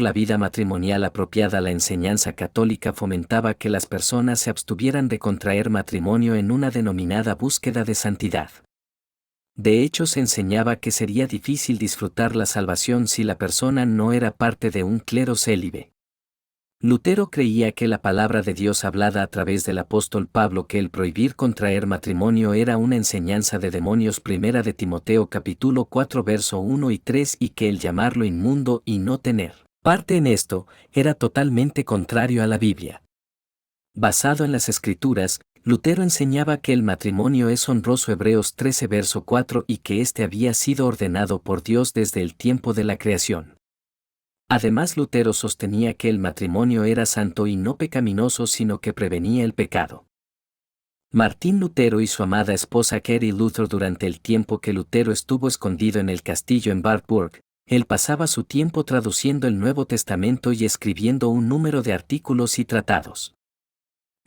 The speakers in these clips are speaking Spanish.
la vida matrimonial apropiada. La enseñanza católica fomentaba que las personas se abstuvieran de contraer matrimonio en una denominada búsqueda de santidad. De hecho, se enseñaba que sería difícil disfrutar la salvación si la persona no era parte de un clero célibe. Lutero creía que la palabra de Dios hablada a través del apóstol Pablo, que el prohibir contraer matrimonio era una enseñanza de demonios. Primera de Timoteo capítulo 4 verso 1 y 3, y que el llamarlo inmundo y no tener parte en esto era totalmente contrario a la Biblia. Basado en las Escrituras, Lutero enseñaba que el matrimonio es honroso. Hebreos 13 verso 4, y que éste había sido ordenado por Dios desde el tiempo de la creación. Además, Lutero sostenía que el matrimonio era santo y no pecaminoso, sino que prevenía el pecado. Martín Lutero y su amada esposa Katie Luther. Durante el tiempo que Lutero estuvo escondido en el castillo en Wartburg, él pasaba su tiempo traduciendo el Nuevo Testamento y escribiendo un número de artículos y tratados.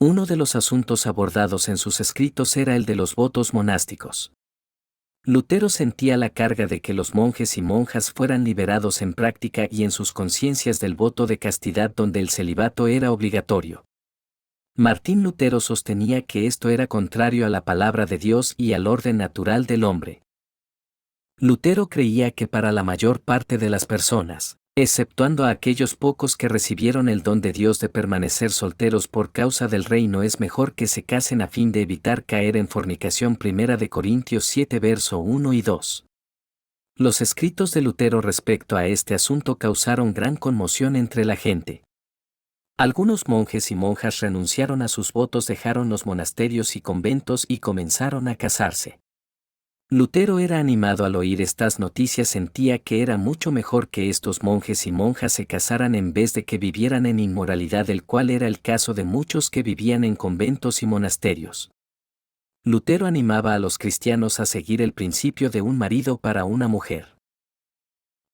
Uno de los asuntos abordados en sus escritos era el de los votos monásticos. Lutero sentía la carga de que los monjes y monjas fueran liberados en práctica y en sus conciencias del voto de castidad, donde el celibato era obligatorio. Martín Lutero sostenía que esto era contrario a la palabra de Dios y al orden natural del hombre. Lutero creía que para la mayor parte de las personas, exceptuando a aquellos pocos que recibieron el don de Dios de permanecer solteros por causa del reino, es mejor que se casen a fin de evitar caer en fornicación. Primera de Corintios 7 verso 1 y 2. Los escritos de Lutero respecto a este asunto causaron gran conmoción entre la gente. Algunos monjes y monjas renunciaron a sus votos, dejaron los monasterios y conventos y comenzaron a casarse. Lutero era animado al oír estas noticias. Sentía que era mucho mejor que estos monjes y monjas se casaran en vez de que vivieran en inmoralidad, el cual era el caso de muchos que vivían en conventos y monasterios. Lutero animaba a los cristianos a seguir el principio de un marido para una mujer.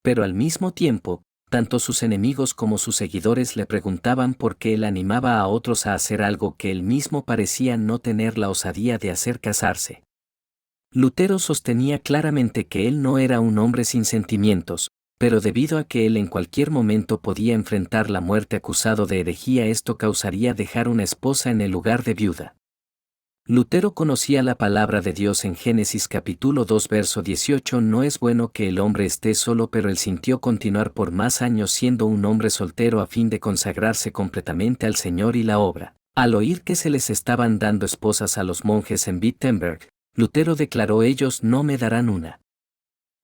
Pero al mismo tiempo, tanto sus enemigos como sus seguidores le preguntaban por qué él animaba a otros a hacer algo que él mismo parecía no tener la osadía de hacer: casarse. Lutero sostenía claramente que él no era un hombre sin sentimientos, pero debido a que él en cualquier momento podía enfrentar la muerte acusado de herejía, esto causaría dejar una esposa en el lugar de viuda. Lutero conocía la palabra de Dios en Génesis capítulo 2 verso 18: no es bueno que el hombre esté solo, pero él sintió continuar por más años siendo un hombre soltero a fin de consagrarse completamente al Señor y la obra. Al oír que se les estaban dando esposas a los monjes en Wittenberg, Lutero declaró: ellos no me darán una.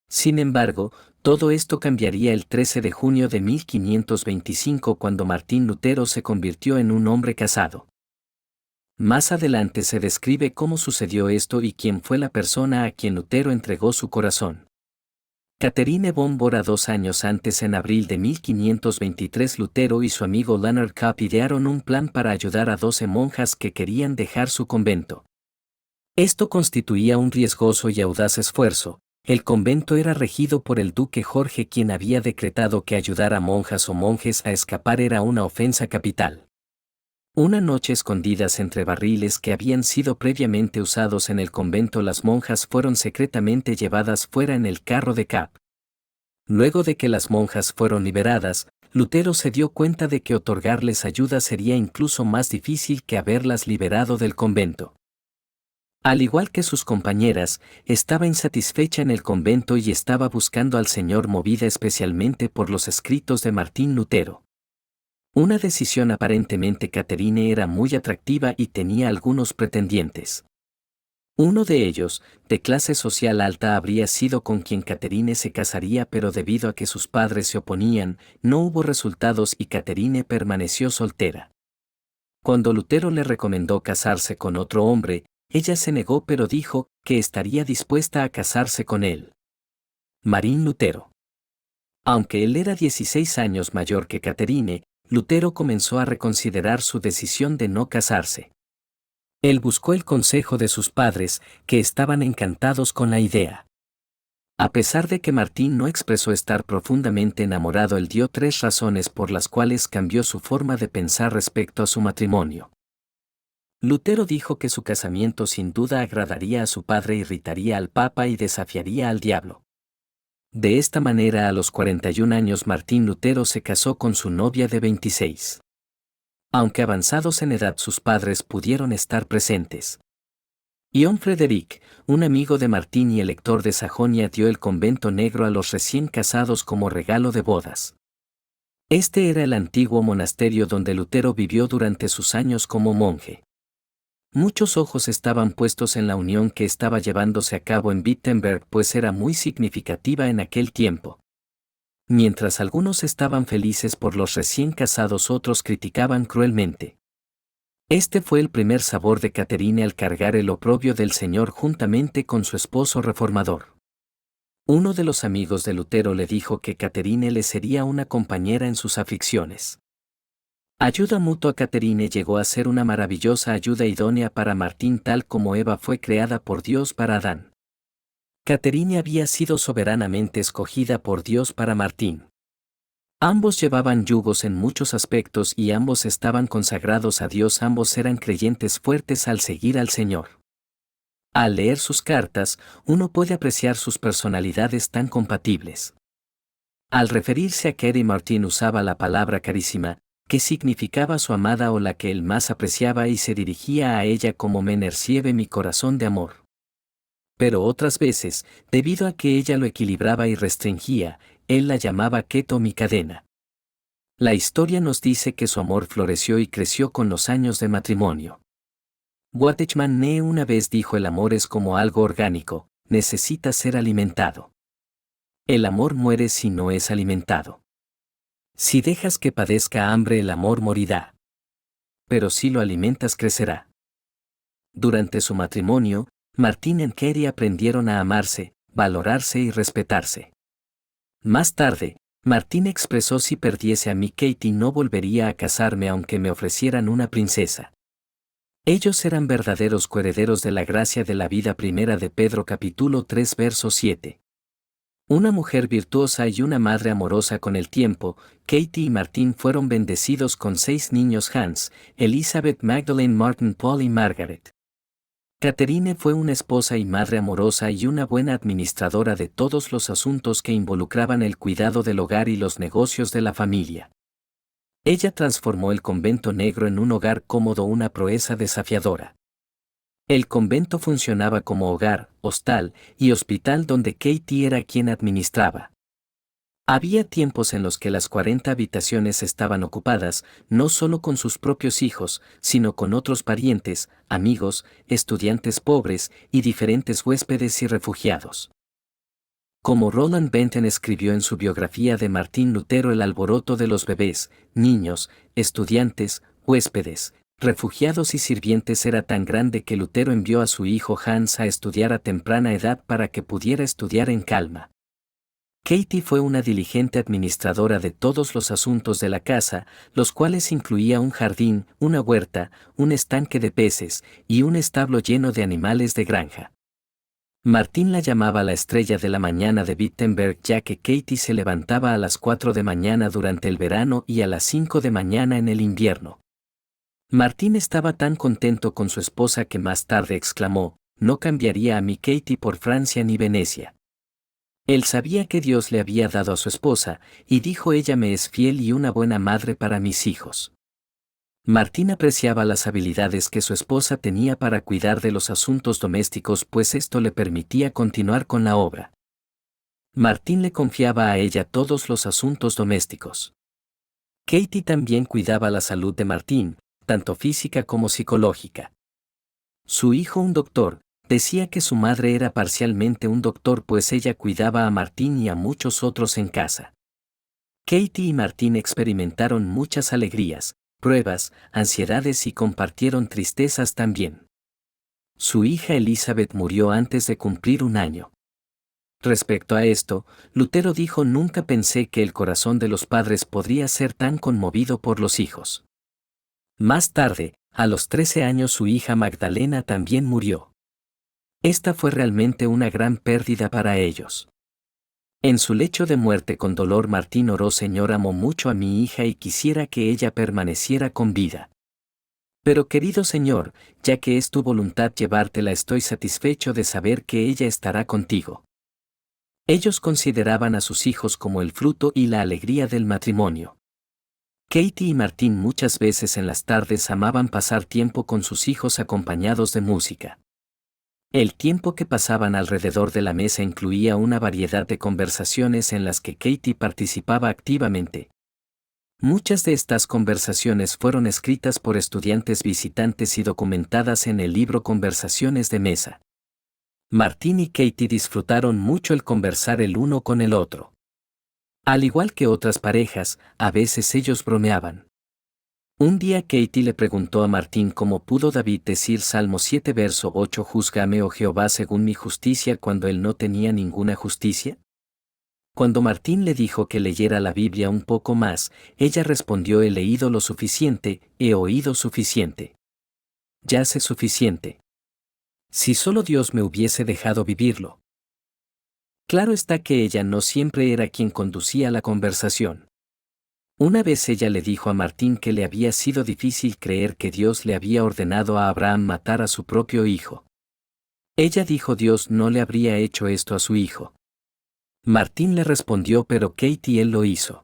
Sin embargo, todo esto cambiaría el 13 de junio de 1525, cuando Martín Lutero se convirtió en un hombre casado. Más adelante se describe cómo sucedió esto y quién fue la persona a quien Lutero entregó su corazón. Catherine von Bora. 2 años antes, en abril de 1523, Lutero y su amigo Leonard Kopp idearon un plan para ayudar a 12 monjas que querían dejar su convento. Esto constituía un riesgoso y audaz esfuerzo. El convento era regido por el duque Jorge, quien había decretado que ayudar a monjas o monjes a escapar era una ofensa capital. Una noche, escondidas entre barriles que habían sido previamente usados en el convento, las monjas fueron secretamente llevadas fuera en el carro de Kopp. Luego de que las monjas fueron liberadas, Lutero se dio cuenta de que otorgarles ayuda sería incluso más difícil que haberlas liberado del convento. Al igual que sus compañeras, estaba insatisfecha en el convento y estaba buscando al Señor, movida especialmente por los escritos de Martín Lutero. Una decisión aparentemente: Catherine era muy atractiva y tenía algunos pretendientes. Uno de ellos, de clase social alta, habría sido con quien Catherine se casaría, pero debido a que sus padres se oponían, no hubo resultados y Catherine permaneció soltera. Cuando Lutero le recomendó casarse con otro hombre, ella se negó, pero dijo que estaría dispuesta a casarse con él. Martín Lutero. Aunque él era 16 años mayor que Catherine, Lutero comenzó a reconsiderar su decisión de no casarse. Él buscó el consejo de sus padres, que estaban encantados con la idea. A pesar de que Martín no expresó estar profundamente enamorado, él dio 3 razones por las cuales cambió su forma de pensar respecto a su matrimonio. Lutero dijo que su casamiento sin duda agradaría a su padre, irritaría al Papa y desafiaría al diablo. De esta manera a los 41 años Martín Lutero se casó con su novia de 26. Aunque avanzados en edad sus padres pudieron estar presentes. Ion Frederick, un amigo de Martín y elector de Sajonia, dio el convento negro a los recién casados como regalo de bodas. Este era el antiguo monasterio donde Lutero vivió durante sus años como monje. Muchos ojos estaban puestos en la unión que estaba llevándose a cabo en Wittenberg, pues era muy significativa en aquel tiempo. Mientras algunos estaban felices por los recién casados, otros criticaban cruelmente. Este fue el primer sabor de Caterine al cargar el oprobio del Señor juntamente con su esposo reformador. Uno de los amigos de Lutero le dijo que Caterine le sería una compañera en sus aflicciones. Ayuda mutua. Caterine llegó a ser una maravillosa ayuda idónea para Martín, tal como Eva fue creada por Dios para Adán. Caterine había sido soberanamente escogida por Dios para Martín. Ambos llevaban yugos en muchos aspectos y ambos estaban consagrados a Dios, ambos eran creyentes fuertes al seguir al Señor. Al leer sus cartas, uno puede apreciar sus personalidades tan compatibles. Al referirse a Kerry, Martín usaba la palabra carísima, que significaba su amada o la que él más apreciaba, y se dirigía a ella como me enarcieve mi corazón de amor. Pero otras veces, debido a que ella lo equilibraba y restringía, él la llamaba Keto, mi cadena. La historia nos dice que su amor floreció y creció con los años de matrimonio. Watchman Nee una vez dijo: el amor es como algo orgánico, necesita ser alimentado. El amor muere si no es alimentado. Si dejas que padezca hambre, el amor morirá. Pero si lo alimentas, crecerá. Durante su matrimonio, Martín y Kerry aprendieron a amarse, valorarse y respetarse. Más tarde, Martín expresó: si perdiese a mi Katie no volvería a casarme aunque me ofrecieran una princesa. Ellos eran verdaderos coherederos de la gracia de la vida. Primera de Pedro capítulo 3 verso 7. Una mujer virtuosa y una madre amorosa. Con el tiempo, Katie y Martín fueron bendecidos con 6 niños: Hans, Elizabeth, Magdalene, Martin, Paul y Margaret. Caterine fue una esposa y madre amorosa y una buena administradora de todos los asuntos que involucraban el cuidado del hogar y los negocios de la familia. Ella transformó el convento negro en un hogar cómodo, una proeza desafiadora. El convento funcionaba como hogar, hostal y hospital donde Katie era quien administraba. Había tiempos en los que las 40 habitaciones estaban ocupadas, no solo con sus propios hijos, sino con otros parientes, amigos, estudiantes pobres y diferentes huéspedes y refugiados. Como Roland Benton escribió en su biografía de Martín Lutero: el alboroto de los bebés, niños, estudiantes, huéspedes, refugiados y sirvientes era tan grande que Lutero envió a su hijo Hans a estudiar a temprana edad para que pudiera estudiar en calma. Katie fue una diligente administradora de todos los asuntos de la casa, los cuales incluía un jardín, una huerta, un estanque de peces y un establo lleno de animales de granja. Martín la llamaba la estrella de la mañana de Wittenberg, ya que Katie se levantaba a las 4 de mañana durante el verano y a las 5 de mañana en el invierno. Martín estaba tan contento con su esposa que más tarde exclamó: no cambiaría a mi Katie por Francia ni Venecia. Él sabía que Dios le había dado a su esposa, y dijo: ella me es fiel y una buena madre para mis hijos. Martín apreciaba las habilidades que su esposa tenía para cuidar de los asuntos domésticos, pues esto le permitía continuar con la obra. Martín le confiaba a ella todos los asuntos domésticos. Katie también cuidaba la salud de Martín, tanto física como psicológica. Su hijo, un doctor, decía que su madre era parcialmente un doctor, pues ella cuidaba a Martín y a muchos otros en casa. Katie y Martín experimentaron muchas alegrías, pruebas, ansiedades y compartieron tristezas también. Su hija Elizabeth murió antes de cumplir 1 año. Respecto a esto, Lutero dijo: nunca pensé que el corazón de los padres podría ser tan conmovido por los hijos. Más tarde, a los 13 años, su hija Magdalena también murió. Esta fue realmente una gran pérdida para ellos. En su lecho de muerte con dolor, Martín oró: Señor, amo mucho a mi hija y quisiera que ella permaneciera con vida. Pero querido Señor, ya que es tu voluntad llevártela, estoy satisfecho de saber que ella estará contigo. Ellos consideraban a sus hijos como el fruto y la alegría del matrimonio. Katie y Martín muchas veces en las tardes amaban pasar tiempo con sus hijos acompañados de música. El tiempo que pasaban alrededor de la mesa incluía una variedad de conversaciones en las que Katie participaba activamente. Muchas de estas conversaciones fueron escritas por estudiantes visitantes y documentadas en el libro Conversaciones de Mesa. Martín y Katie disfrutaron mucho el conversar el uno con el otro. Al igual que otras parejas, a veces ellos bromeaban. Un día Katie le preguntó a Martín cómo pudo David decir Salmo 7 verso 8: Júzgame, oh Jehová, según mi justicia, cuando él no tenía ninguna justicia. Cuando Martín le dijo que leyera la Biblia un poco más, ella respondió: he leído lo suficiente, he oído suficiente. Ya sé suficiente. Si solo Dios me hubiese dejado vivirlo. Claro está que ella no siempre era quien conducía la conversación. Una vez ella le dijo a Martín que le había sido difícil creer que Dios le había ordenado a Abraham matar a su propio hijo. Ella dijo: Dios no le habría hecho esto a su hijo. Martín le respondió: pero Katie, él lo hizo.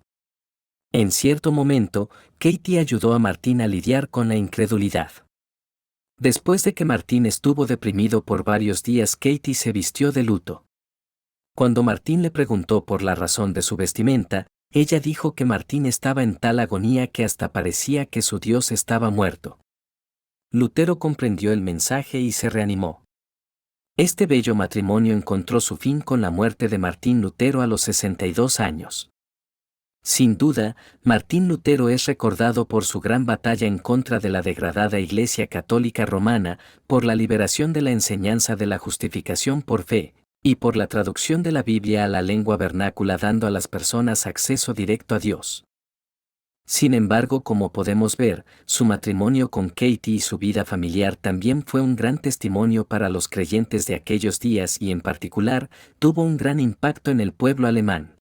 En cierto momento, Katie ayudó a Martín a lidiar con la incredulidad. Después de que Martín estuvo deprimido por varios días, Katie se vistió de luto. Cuando Martín le preguntó por la razón de su vestimenta, ella dijo que Martín estaba en tal agonía que hasta parecía que su Dios estaba muerto. Lutero comprendió el mensaje y se reanimó. Este bello matrimonio encontró su fin con la muerte de Martín Lutero a los 62 años. Sin duda, Martín Lutero es recordado por su gran batalla en contra de la degradada Iglesia Católica Romana, por la liberación de la enseñanza de la justificación por fe, y por la traducción de la Biblia a la lengua vernácula, dando a las personas acceso directo a Dios. Sin embargo, como podemos ver, su matrimonio con Katie y su vida familiar también fue un gran testimonio para los creyentes de aquellos días y, en particular, tuvo un gran impacto en el pueblo alemán.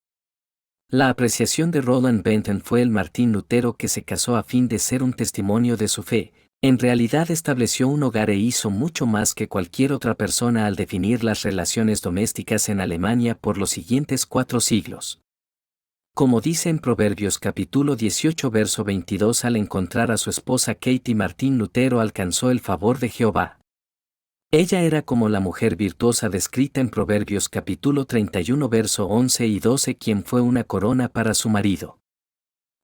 La apreciación de Roland Benton fue el Martín Lutero que se casó a fin de ser un testimonio de su fe. En realidad estableció un hogar e hizo mucho más que cualquier otra persona al definir las relaciones domésticas en Alemania por los siguientes 4 siglos. Como dice en Proverbios capítulo 18 verso 22, al encontrar a su esposa Katie, Martín Lutero alcanzó el favor de Jehová. Ella era como la mujer virtuosa descrita en Proverbios capítulo 31 verso 11 y 12, quien fue una corona para su marido.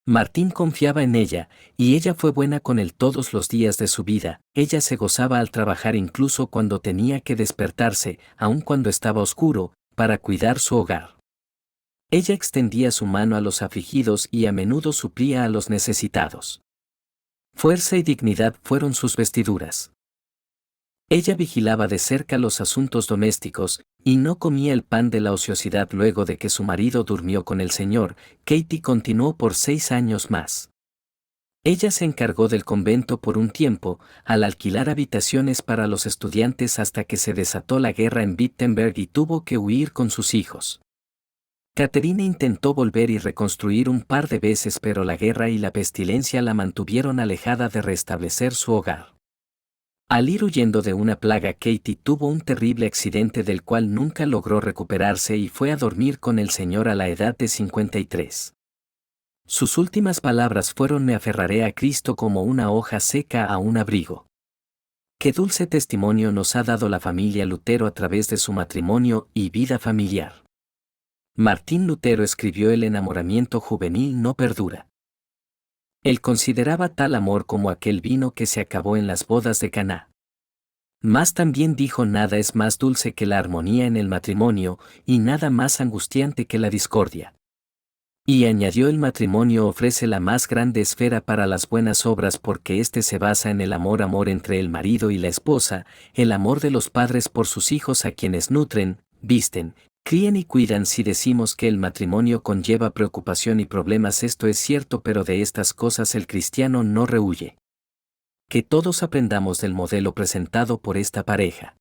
Martín confiaba en ella, y ella fue buena con él todos los días de su vida. Ella se gozaba al trabajar incluso cuando tenía que despertarse, aun cuando estaba oscuro, para cuidar su hogar. Ella extendía su mano a los afligidos y a menudo suplía a los necesitados. Fuerza y dignidad fueron sus vestiduras. Ella vigilaba de cerca los asuntos domésticos, y no comía el pan de la ociosidad. Luego de que su marido durmió con el Señor, Katie continuó por 6 años más. Ella se encargó del convento por un tiempo, al alquilar habitaciones para los estudiantes hasta que se desató la guerra en Wittenberg y tuvo que huir con sus hijos. Caterina intentó volver y reconstruir un par de veces, pero la guerra y la pestilencia la mantuvieron alejada de restablecer su hogar. Al ir huyendo de una plaga, Katie tuvo un terrible accidente del cual nunca logró recuperarse y fue a dormir con el Señor a la edad de 53. Sus últimas palabras fueron: me aferraré a Cristo como una hoja seca a un abrigo. Qué dulce testimonio nos ha dado la familia Lutero a través de su matrimonio y vida familiar. Martín Lutero escribió: el enamoramiento juvenil no perdura. Él consideraba tal amor como aquel vino que se acabó en las bodas de Caná. Mas también dijo: nada es más dulce que la armonía en el matrimonio, y nada más angustiante que la discordia. Y añadió: el matrimonio ofrece la más grande esfera para las buenas obras, porque éste se basa en el amor entre el marido y la esposa, el amor de los padres por sus hijos, a quienes nutren, visten, crían y cuidan. Si decimos que el matrimonio conlleva preocupación y problemas, esto es cierto, pero de estas cosas el cristiano no rehuye. Que todos aprendamos del modelo presentado por esta pareja.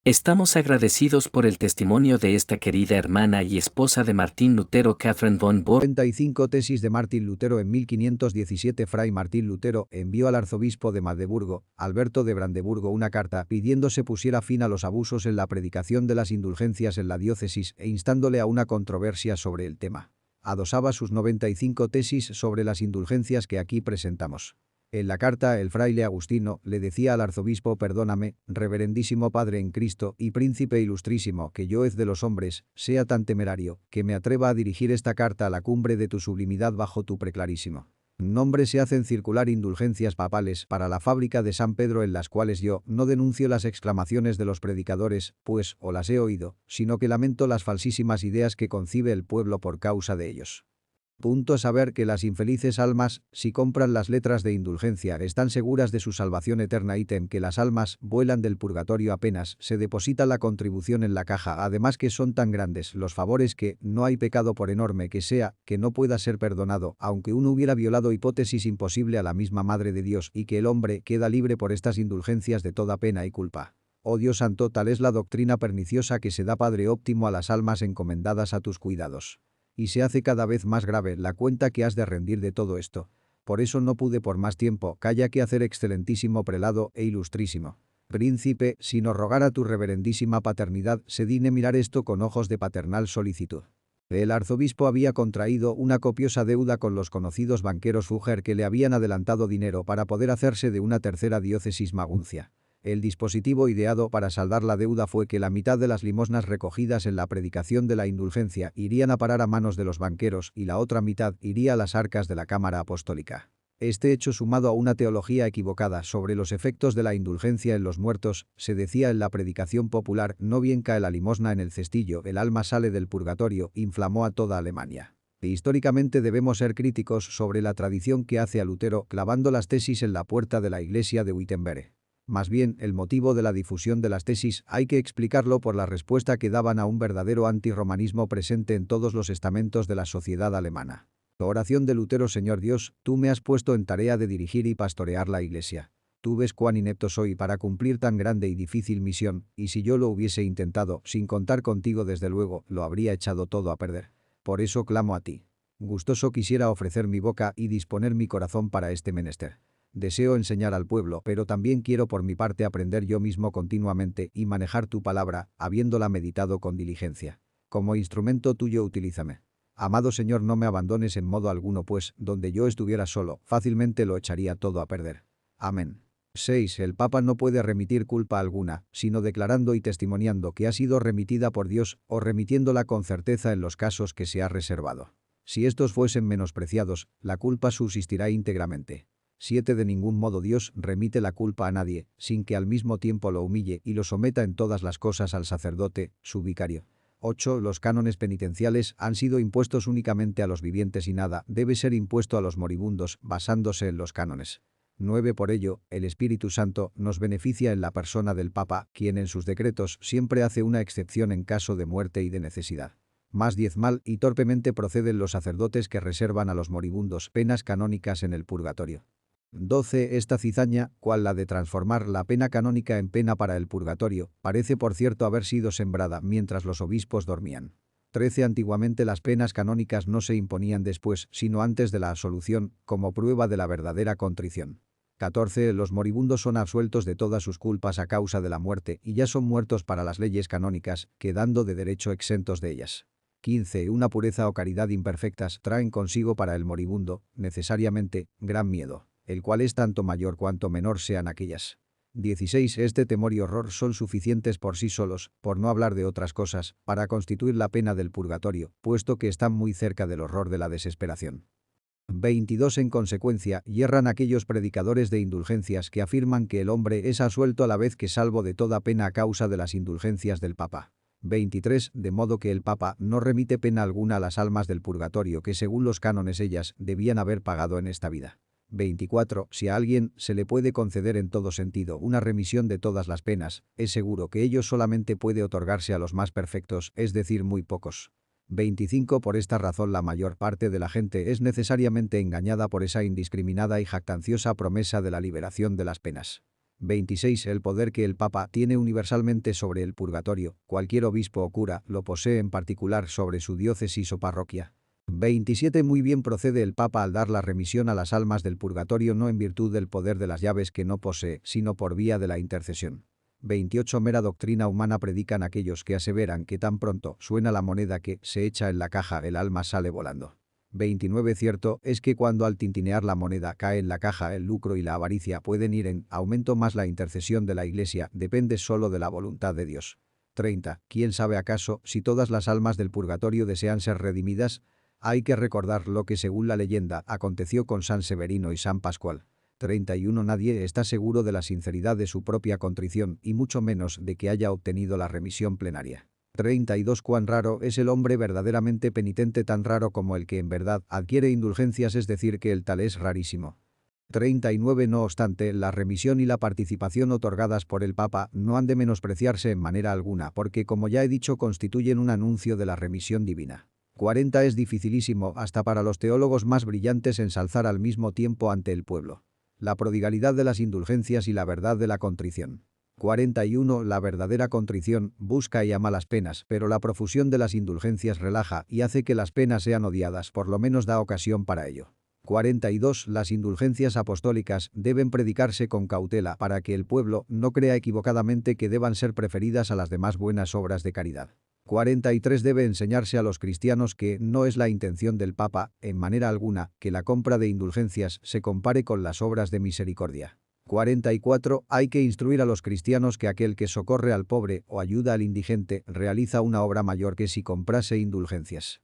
Estamos agradecidos por el testimonio de esta querida hermana y esposa de Martín Lutero, Catherine von Bora. 95 Tesis de Martín Lutero. En 1517 Fray Martín Lutero envió al arzobispo de Magdeburgo, Alberto de Brandeburgo, una carta pidiendo se pusiera fin a los abusos en la predicación de las indulgencias en la diócesis e instándole a una controversia sobre el tema. Adosaba sus 95 tesis sobre las indulgencias que aquí presentamos. En la carta, el fraile Agustino le decía al arzobispo: «Perdóname, reverendísimo Padre en Cristo y Príncipe ilustrísimo, que yo de los hombres, sea tan temerario, que me atreva a dirigir esta carta a la cumbre de tu sublimidad bajo tu preclarísimo nombre. Se hacen circular indulgencias papales para la fábrica de San Pedro, en las cuales yo no denuncio las exclamaciones de los predicadores, pues, o las he oído, sino que lamento las falsísimas ideas que concibe el pueblo por causa de ellos. Punto a saber que las infelices almas, si compran las letras de indulgencia, están seguras de su salvación eterna. Ítem que las almas vuelan del purgatorio apenas se deposita la contribución en la caja. Además que son tan grandes los favores que no hay pecado, por enorme que sea, que no pueda ser perdonado, aunque uno hubiera violado hipótesis imposible a la misma Madre de Dios, y que el hombre queda libre por estas indulgencias de toda pena y culpa. Oh Dios santo, tal es la doctrina perniciosa que se da, Padre óptimo, a las almas encomendadas a tus cuidados. Y se hace cada vez más grave la cuenta que has de rendir de todo esto. Por eso no pude por más tiempo, calla que hacer, excelentísimo prelado e ilustrísimo príncipe, sino rogar a tu reverendísima paternidad se digne mirar esto con ojos de paternal solicitud». El arzobispo había contraído una copiosa deuda con los conocidos banqueros Fugger, que le habían adelantado dinero para poder hacerse de una tercera diócesis, Maguncia. El dispositivo ideado para saldar la deuda fue que la mitad de las limosnas recogidas en la predicación de la indulgencia irían a parar a manos de los banqueros y la otra mitad iría a las arcas de la Cámara Apostólica. Este hecho, sumado a una teología equivocada sobre los efectos de la indulgencia en los muertos, se decía en la predicación popular: «No bien cae la limosna en el cestillo, el alma sale del purgatorio», inflamó a toda Alemania. Históricamente debemos ser críticos sobre la tradición que hace a Lutero clavando las tesis en la puerta de la iglesia de Wittenberg. Más bien, el motivo de la difusión de las tesis hay que explicarlo por la respuesta que daban a un verdadero antirromanismo presente en todos los estamentos de la sociedad alemana. Oración de Lutero: «Señor Dios, tú me has puesto en tarea de dirigir y pastorear la iglesia. Tú ves cuán inepto soy para cumplir tan grande y difícil misión, y si yo lo hubiese intentado, sin contar contigo, desde luego, lo habría echado todo a perder. Por eso clamo a ti. Gustoso quisiera ofrecer mi boca y disponer mi corazón para este menester. Deseo enseñar al pueblo, pero también quiero por mi parte aprender yo mismo continuamente y manejar tu palabra, habiéndola meditado con diligencia. Como instrumento tuyo utilízame. Amado Señor, no me abandones en modo alguno, pues, donde yo estuviera solo, fácilmente lo echaría todo a perder. Amén». 6. El Papa no puede remitir culpa alguna, sino declarando y testimoniando que ha sido remitida por Dios, o remitiéndola con certeza en los casos que se ha reservado. Si estos fuesen menospreciados, la culpa subsistirá íntegramente. 7. De ningún modo Dios remite la culpa a nadie, sin que al mismo tiempo lo humille y lo someta en todas las cosas al sacerdote, su vicario. 8. Los cánones penitenciales han sido impuestos únicamente a los vivientes y nada debe ser impuesto a los moribundos, basándose en los cánones. 9. Por ello, el Espíritu Santo nos beneficia en la persona del Papa, quien en sus decretos siempre hace una excepción en caso de muerte y de necesidad. Más 10. Mal y torpemente proceden los sacerdotes que reservan a los moribundos penas canónicas en el purgatorio. 12. Esta cizaña, cual la de transformar la pena canónica en pena para el purgatorio, parece por cierto haber sido sembrada mientras los obispos dormían. 13. Antiguamente las penas canónicas no se imponían después, sino antes de la absolución, como prueba de la verdadera contrición. 14. Los moribundos son absueltos de todas sus culpas a causa de la muerte y ya son muertos para las leyes canónicas, quedando de derecho exentos de ellas. 15. Una pureza o caridad imperfectas traen consigo para el moribundo, necesariamente, gran miedo, el cual es tanto mayor cuanto menor sean aquellas. 16. Este temor y horror son suficientes por sí solos, por no hablar de otras cosas, para constituir la pena del purgatorio, puesto que están muy cerca del horror de la desesperación. 22. En consecuencia, yerran aquellos predicadores de indulgencias que afirman que el hombre es absuelto a la vez que salvo de toda pena a causa de las indulgencias del Papa. 23. De modo que el Papa no remite pena alguna a las almas del purgatorio que según los cánones ellas debían haber pagado en esta vida. 24. Si a alguien se le puede conceder en todo sentido una remisión de todas las penas, es seguro que ello solamente puede otorgarse a los más perfectos, es decir, muy pocos. 25. Por esta razón la mayor parte de la gente es necesariamente engañada por esa indiscriminada y jactanciosa promesa de la liberación de las penas. 26. El poder que el Papa tiene universalmente sobre el purgatorio, cualquier obispo o cura lo posee en particular sobre su diócesis o parroquia. 27. Muy bien procede el Papa al dar la remisión a las almas del purgatorio no en virtud del poder de las llaves que no posee, sino por vía de la intercesión. 28. Mera doctrina humana predican aquellos que aseveran que tan pronto suena la moneda que se echa en la caja el alma sale volando. 29. Cierto es que cuando al tintinear la moneda cae en la caja el lucro y la avaricia pueden ir en aumento, más la intercesión de la Iglesia depende solo de la voluntad de Dios. 30. ¿Quién sabe acaso si todas las almas del purgatorio desean ser redimidas? Hay que recordar lo que según la leyenda aconteció con San Severino y San Pascual. 31. Nadie está seguro de la sinceridad de su propia contrición y mucho menos de que haya obtenido la remisión plenaria. 32. Cuán raro es el hombre verdaderamente penitente, tan raro como el que en verdad adquiere indulgencias, es decir que el tal es rarísimo. 39. No obstante, la remisión y la participación otorgadas por el Papa no han de menospreciarse en manera alguna porque, como ya he dicho, constituyen un anuncio de la remisión divina. 40. Es dificilísimo, hasta para los teólogos más brillantes, ensalzar al mismo tiempo ante el pueblo la prodigalidad de las indulgencias y la verdad de la contrición. 41. La verdadera contrición busca y ama las penas, pero la profusión de las indulgencias relaja y hace que las penas sean odiadas, por lo menos da ocasión para ello. 42. Las indulgencias apostólicas deben predicarse con cautela para que el pueblo no crea equivocadamente que deban ser preferidas a las demás buenas obras de caridad. 43. Debe enseñarse a los cristianos que no es la intención del Papa, en manera alguna, que la compra de indulgencias se compare con las obras de misericordia. 44. Hay que instruir a los cristianos que aquel que socorre al pobre o ayuda al indigente realiza una obra mayor que si comprase indulgencias.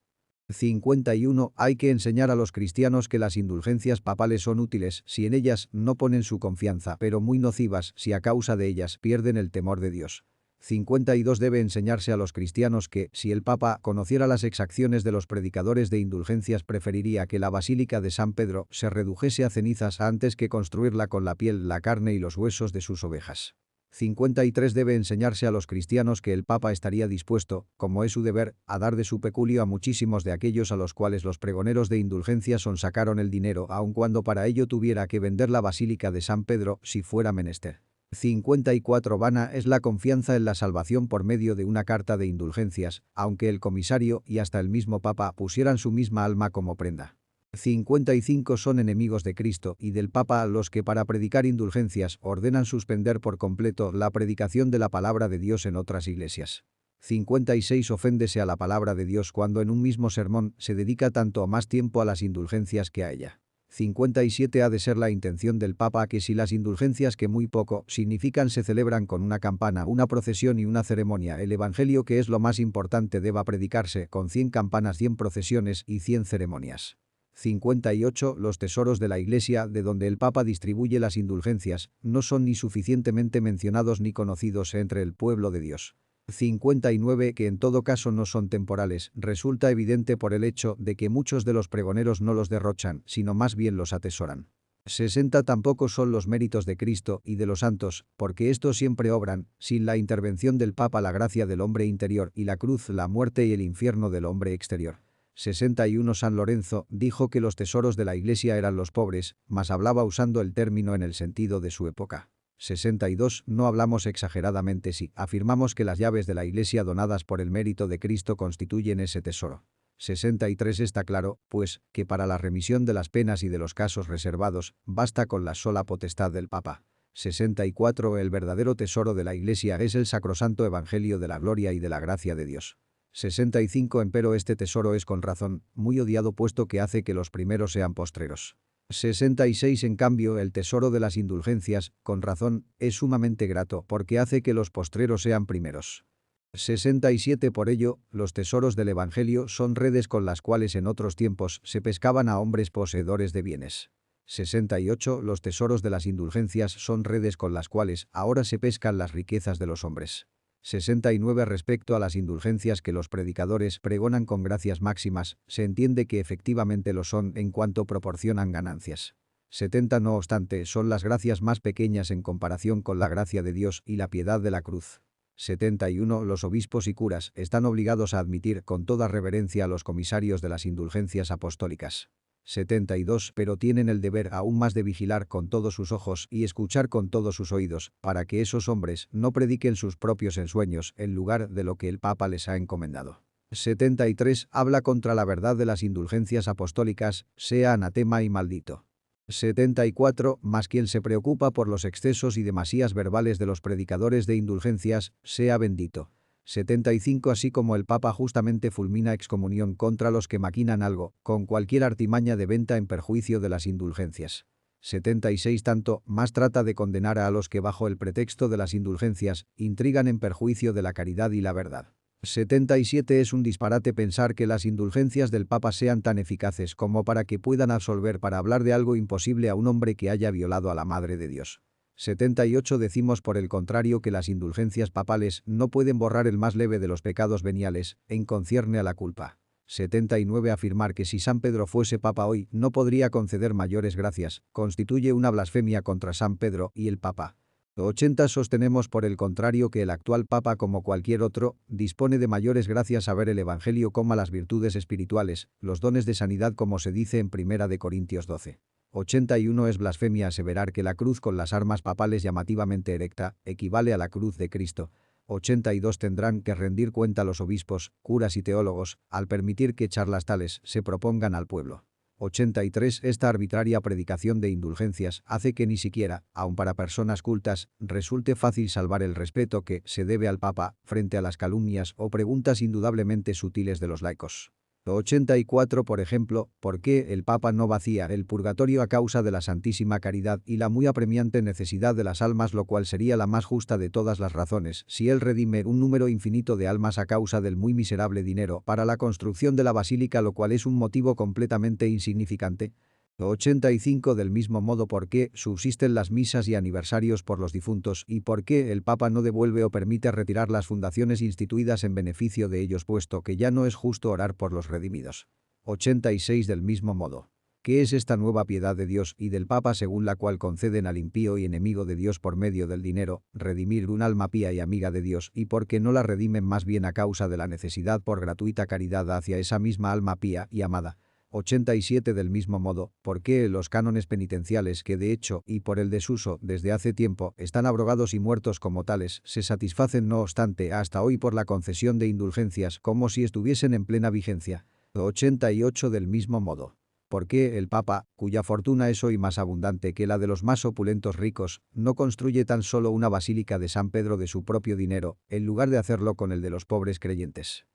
51. Hay que enseñar a los cristianos que las indulgencias papales son útiles si en ellas no ponen su confianza, pero muy nocivas si a causa de ellas pierden el temor de Dios. 52. Debe enseñarse a los cristianos que, si el Papa conociera las exacciones de los predicadores de indulgencias, preferiría que la Basílica de San Pedro se redujese a cenizas antes que construirla con la piel, la carne y los huesos de sus ovejas. 53. Debe enseñarse a los cristianos que el Papa estaría dispuesto, como es su deber, a dar de su peculio a muchísimos de aquellos a los cuales los pregoneros de indulgencias sonsacaron el dinero, aun cuando para ello tuviera que vender la Basílica de San Pedro si fuera menester. 54. Vana es la confianza en la salvación por medio de una carta de indulgencias, aunque el comisario y hasta el mismo Papa pusieran su misma alma como prenda. 55. Son enemigos de Cristo y del Papa los que para predicar indulgencias ordenan suspender por completo la predicación de la palabra de Dios en otras iglesias. 56. Oféndese a la palabra de Dios cuando en un mismo sermón se dedica tanto o más tiempo a las indulgencias que a ella. 57. Ha de ser la intención del Papa que si las indulgencias, que muy poco significan, se celebran con una campana, una procesión y una ceremonia, el Evangelio, que es lo más importante, deba predicarse con 100 campanas, 100 procesiones y 100 ceremonias. 58. Los tesoros de la Iglesia, de donde el Papa distribuye las indulgencias, no son ni suficientemente mencionados ni conocidos entre el pueblo de Dios. 59. Que en todo caso no son temporales, resulta evidente por el hecho de que muchos de los pregoneros no los derrochan, sino más bien los atesoran. 60. Tampoco son los méritos de Cristo y de los santos, porque estos siempre obran, sin la intervención del Papa, la gracia del hombre interior y la cruz, la muerte y el infierno del hombre exterior. 61. San Lorenzo dijo que los tesoros de la Iglesia eran los pobres, mas hablaba usando el término en el sentido de su época. 62. No hablamos exageradamente si afirmamos que las llaves de la Iglesia donadas por el mérito de Cristo constituyen ese tesoro. 63. Está claro, pues, que para la remisión de las penas y de los casos reservados, basta con la sola potestad del Papa. 64. El verdadero tesoro de la Iglesia es el sacrosanto Evangelio de la gloria y de la gracia de Dios. 65. Empero este tesoro es con razón muy odiado, puesto que hace que los primeros sean postreros. 66. En cambio, el tesoro de las indulgencias, con razón, es sumamente grato porque hace que los postreros sean primeros. 67. Por ello, los tesoros del Evangelio son redes con las cuales en otros tiempos se pescaban a hombres poseedores de bienes. 68. Los tesoros de las indulgencias son redes con las cuales ahora se pescan las riquezas de los hombres. 69. Respecto a las indulgencias que los predicadores pregonan con gracias máximas, se entiende que efectivamente lo son en cuanto proporcionan ganancias. 70. No obstante, son las gracias más pequeñas en comparación con la gracia de Dios y la piedad de la cruz. 71. Los obispos y curas están obligados a admitir con toda reverencia a los comisarios de las indulgencias apostólicas. 72. Pero tienen el deber aún más de vigilar con todos sus ojos y escuchar con todos sus oídos, para que esos hombres no prediquen sus propios ensueños en lugar de lo que el Papa les ha encomendado. 73. Habla contra la verdad de las indulgencias apostólicas, sea anatema y maldito. 74. Mas quien se preocupa por los excesos y demasías verbales de los predicadores de indulgencias, sea bendito. 75. Así como el Papa justamente fulmina excomunión contra los que maquinan algo, con cualquier artimaña de venta en perjuicio de las indulgencias. 76. Tanto más trata de condenar a los que bajo el pretexto de las indulgencias, intrigan en perjuicio de la caridad y la verdad. 77. Es un disparate pensar que las indulgencias del Papa sean tan eficaces como para que puedan absolver para hablar de algo imposible a un hombre que haya violado a la Madre de Dios. 78. Decimos por el contrario que las indulgencias papales no pueden borrar el más leve de los pecados veniales, en concierne a la culpa. 79. Afirmar que si San Pedro fuese Papa hoy no podría conceder mayores gracias, constituye una blasfemia contra San Pedro y el Papa. 80. Sostenemos por el contrario que el actual Papa, como cualquier otro, dispone de mayores gracias a ver el Evangelio como las virtudes espirituales, los dones de sanidad como se dice en 1 de Corintios 12. 81. Es blasfemia aseverar que la cruz con las armas papales llamativamente erecta equivale a la cruz de Cristo. 82. Tendrán que rendir cuenta los obispos, curas y teólogos, al permitir que charlas tales se propongan al pueblo. 83. Esta arbitraria predicación de indulgencias hace que ni siquiera, aun para personas cultas, resulte fácil salvar el respeto que se debe al Papa frente a las calumnias o preguntas indudablemente sutiles de los laicos. 84. Por ejemplo, ¿por qué el Papa no vacía el purgatorio a causa de la Santísima Caridad y la muy apremiante necesidad de las almas, lo cual sería la más justa de todas las razones, si él redime un número infinito de almas a causa del muy miserable dinero para la construcción de la basílica, lo cual es un motivo completamente insignificante? 85. Del mismo modo, ¿por qué subsisten las misas y aniversarios por los difuntos y por qué el Papa no devuelve o permite retirar las fundaciones instituidas en beneficio de ellos, puesto que ya no es justo orar por los redimidos? 86. Del mismo modo, ¿qué es esta nueva piedad de Dios y del Papa según la cual conceden al impío y enemigo de Dios por medio del dinero redimir un alma pía y amiga de Dios, y por qué no la redimen más bien a causa de la necesidad por gratuita caridad hacia esa misma alma pía y amada? 87. Del mismo modo, ¿por qué los cánones penitenciales que de hecho y por el desuso desde hace tiempo están abrogados y muertos como tales, se satisfacen no obstante hasta hoy por la concesión de indulgencias como si estuviesen en plena vigencia? 88. Del mismo modo, ¿por qué el Papa, cuya fortuna es hoy más abundante que la de los más opulentos ricos, no construye tan solo una basílica de San Pedro de su propio dinero, en lugar de hacerlo con el de los pobres creyentes?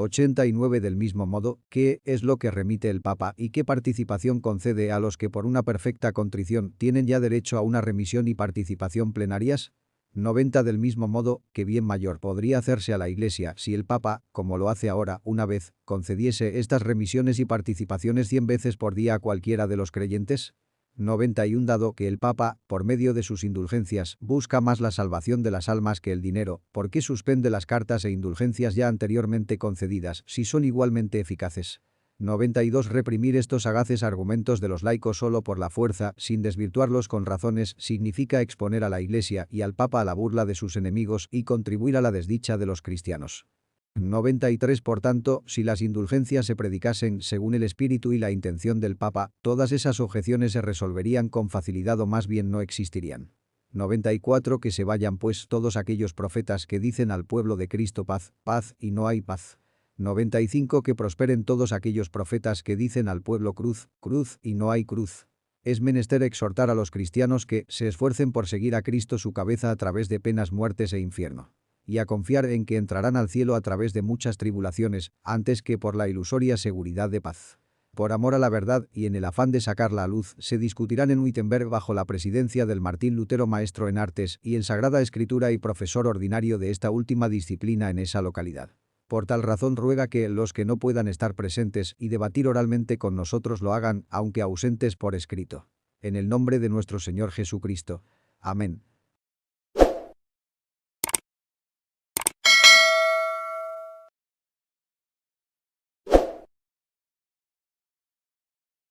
89. Del mismo modo, ¿qué es lo que remite el Papa y qué participación concede a los que por una perfecta contrición tienen ya derecho a una remisión y participación plenarias? 90. Del mismo modo, ¿qué bien mayor podría hacerse a la Iglesia si el Papa, como lo hace ahora, una vez, concediese estas remisiones y participaciones 100 veces por día a cualquiera de los creyentes? 91. Dado que el Papa, por medio de sus indulgencias, busca más la salvación de las almas que el dinero, ¿por qué suspende las cartas e indulgencias ya anteriormente concedidas, si son igualmente eficaces? 92. Reprimir estos sagaces argumentos de los laicos solo por la fuerza, sin desvirtuarlos con razones, significa exponer a la Iglesia y al Papa a la burla de sus enemigos y contribuir a la desdicha de los cristianos. 93. Por tanto, si las indulgencias se predicasen según el espíritu y la intención del Papa, todas esas objeciones se resolverían con facilidad o más bien no existirían. 94. Que se vayan pues todos aquellos profetas que dicen al pueblo de Cristo paz, paz y no hay paz. 95. Que prosperen todos aquellos profetas que dicen al pueblo cruz, cruz y no hay cruz. Es menester exhortar a los cristianos que se esfuercen por seguir a Cristo su cabeza a través de penas, muertes e infierno, y a confiar en que entrarán al cielo a través de muchas tribulaciones, antes que por la ilusoria seguridad de paz. Por amor a la verdad y en el afán de sacarla a luz, se discutirán en Wittenberg bajo la presidencia del Martín Lutero, maestro en artes y en Sagrada Escritura y profesor ordinario de esta última disciplina en esa localidad. Por tal razón ruega que los que no puedan estar presentes y debatir oralmente con nosotros lo hagan, aunque ausentes por escrito. En el nombre de nuestro Señor Jesucristo. Amén.